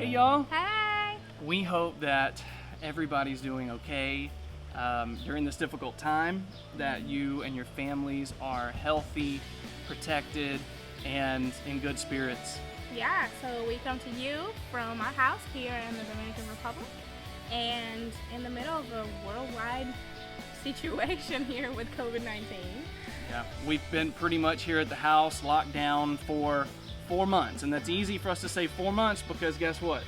Hey y'all, Hey! we hope that everybody's doing okay during this difficult time, that you and your families are healthy, protected, and in good spirits. Yeah, so we come to you from our house here in the Dominican Republic and in the middle of a worldwide situation here with COVID-19. Yeah, we've been pretty much here at the house locked down for 4 months, and that's easy for us to say 4 months because guess what?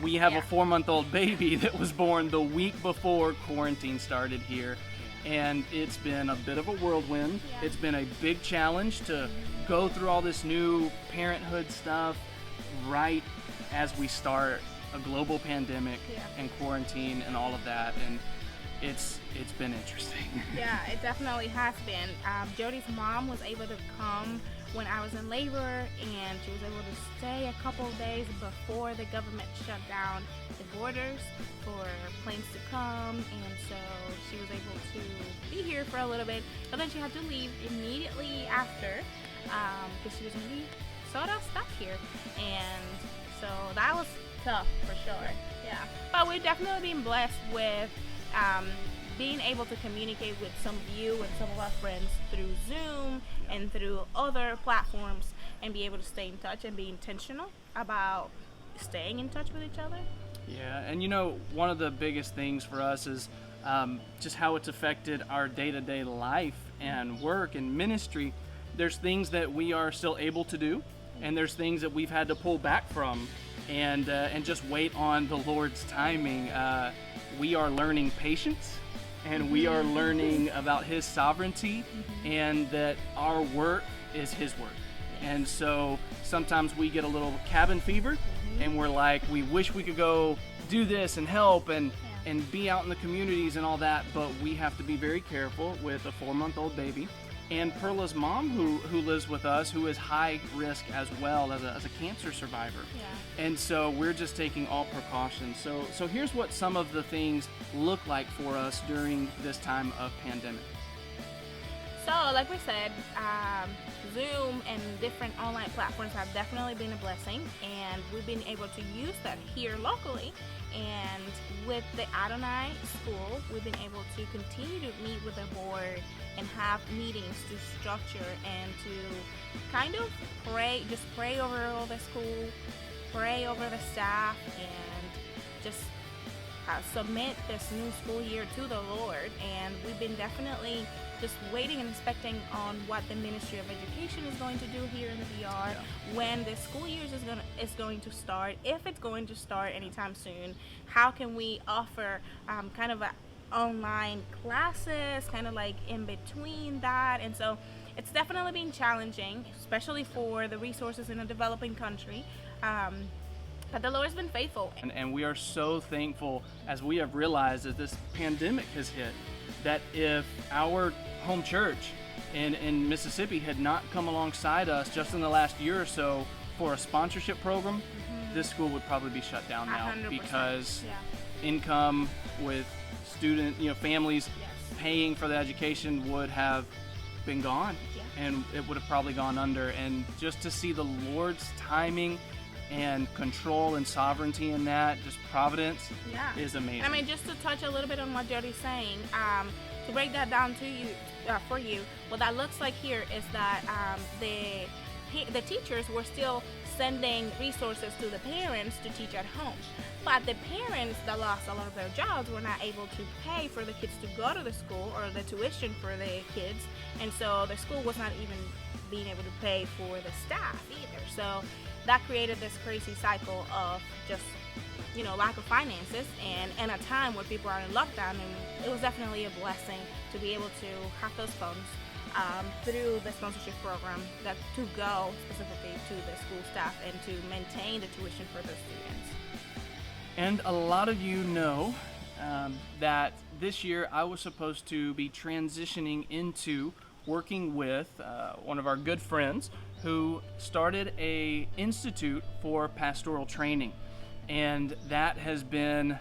We have a 4-month-old baby that was born the week before quarantine started here, and it's been a bit of a whirlwind. Yeah. It's been a big challenge to go through all this new parenthood stuff right as we start a global pandemic and quarantine and all of that, and it's been interesting. Yeah, it definitely has been. Jody's mom was able to come when I was in labor, and she was able to stay a couple of days before the government shut down the borders for planes to come, and so she was able to be here for a little bit, but then she had to leave immediately after because she was going to be sort of stuck here, and so that was tough for sure. Yeah, but we've definitely been blessed with being able to communicate with some of you and some of our friends through Zoom and through other platforms, and be able to stay in touch and be intentional about staying in touch with each other. Yeah, and you know, one of the biggest things for us is just how it's affected our day-to-day life and work and ministry. There's things that we are still able to do, and there's things that we've had to pull back from and just wait on the Lord's timing. We are learning patience, and we are learning about His sovereignty, and that our work is His work. And so sometimes we get a little cabin fever, and we're like, we wish we could go do this and help and be out in the communities and all that, but we have to be very careful with a 4-month-old baby. And Perla's mom, who lives with us, who is high risk as well as a cancer survivor. Yeah. And so we're just taking all precautions. So here's what some of the things look like for us during this time of pandemic. So, like we said, Zoom and different online platforms have definitely been a blessing, and we've been able to use that here locally. And with the Adonai School, we've been able to continue to meet with the board and have meetings to structure and to kind of pray over all the school, pray over the staff, and just submit this new school year to the Lord. And we've been definitely just waiting and expecting on what the Ministry of Education is going to do here in the DR, when the school year is going to start, if it's going to start anytime soon. How can we offer kind of online classes, kind of like in between that? And so it's definitely been challenging, especially for the resources in a developing country. But the Lord's been faithful. And we are so thankful, as we have realized that this pandemic has hit, that if our home church in Mississippi had not come alongside us just in the last year or so for a sponsorship program, this school would probably be shut down now 100%. because income with families paying for the education would have been gone, and it would have probably gone under. And just to see the Lord's timing and control and sovereignty in that, just providence, is amazing. I mean, just to touch a little bit on what Jody's saying, to break that down to you, for you, what that looks like here is that the teachers were still sending resources to the parents to teach at home. But the parents that lost a lot of their jobs were not able to pay for the kids to go to the school or the tuition for the kids, and so the school was not even being able to pay for the staff either. So that created this crazy cycle of just, lack of finances, and a time where people are in lockdown. And it was definitely a blessing to be able to have those funds through the sponsorship program that to go specifically to the school staff and to maintain the tuition for the students. And a lot of you know that this year I was supposed to be transitioning into working with one of our good friends who started a institute for pastoral training. And that has been,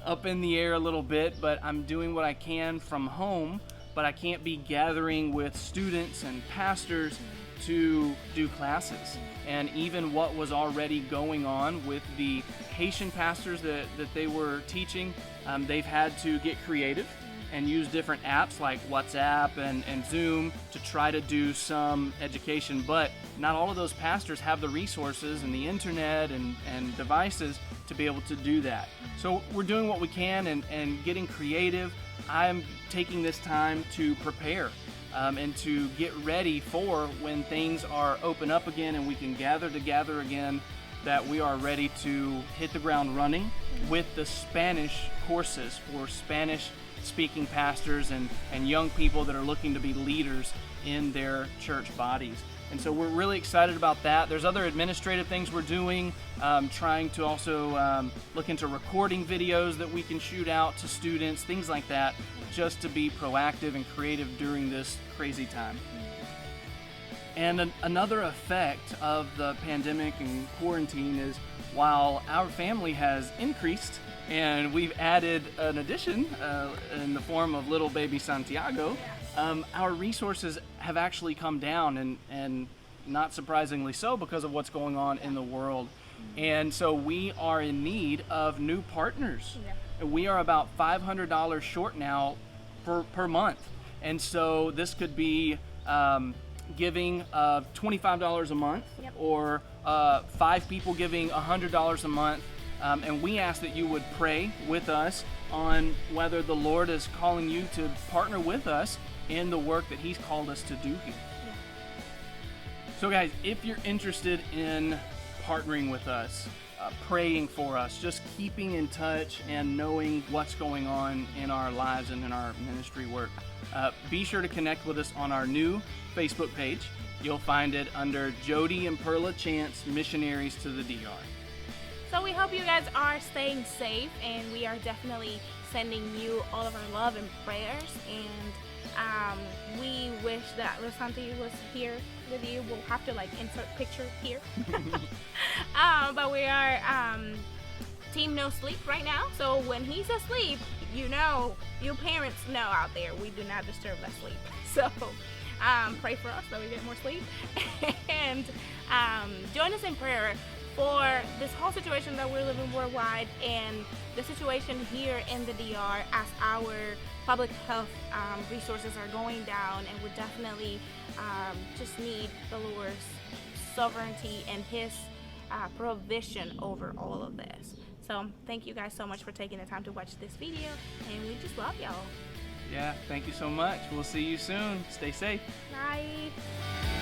up in the air a little bit, but I'm doing what I can from home, but I can't be gathering with students and pastors to do classes. And even what was already going on with the Haitian pastors that they were teaching, they've had to get creative and use different apps like WhatsApp and Zoom to try to do some education. But not all of those pastors have the resources and the internet and devices to be able to do that. So we're doing what we can and getting creative. I'm taking this time to prepare and to get ready for when things are open up again and we can gather together again, that we are ready to hit the ground running with the Spanish courses for Spanish speaking pastors and young people that are looking to be leaders in their church bodies. And so we're really excited about that. There's other administrative things we're doing, trying to also look into recording videos that we can shoot out to students, things like that, just to be proactive and creative during this crazy time. And another effect of the pandemic and quarantine is, while our family has increased and we've added an addition in the form of little baby Santiago, our resources have actually come down, and not surprisingly so, because of what's going on in the world. And so we are in need of new partners. We are about $500 short now per month. And so this could be giving $25 a month, or 5 people giving $100 a month. And we ask that you would pray with us on whether the Lord is calling you to partner with us in the work that He's called us to do here. So guys, if you're interested in partnering with us, praying for us, just keeping in touch and knowing what's going on in our lives and in our ministry work, be sure to connect with us on our new Facebook page. You'll find it under Jody and Perla Chance, Missionaries to the DR. So we hope you guys are staying safe, and we are definitely sending you all of our love and prayers. And we wish that Rosanti was here with you. We'll have to insert picture here. But we are team no sleep right now. So when he's asleep, you parents know out there, we do not disturb that sleep. So pray for us that we get more sleep. And join us in prayer for this whole situation that we're living worldwide, and the situation here in the DR, as our public health resources are going down, and we definitely just need the Lord's sovereignty and His provision over all of this. So thank you guys so much for taking the time to watch this video, and we just love y'all. Yeah, thank you so much. We'll see you soon. Stay safe. Bye.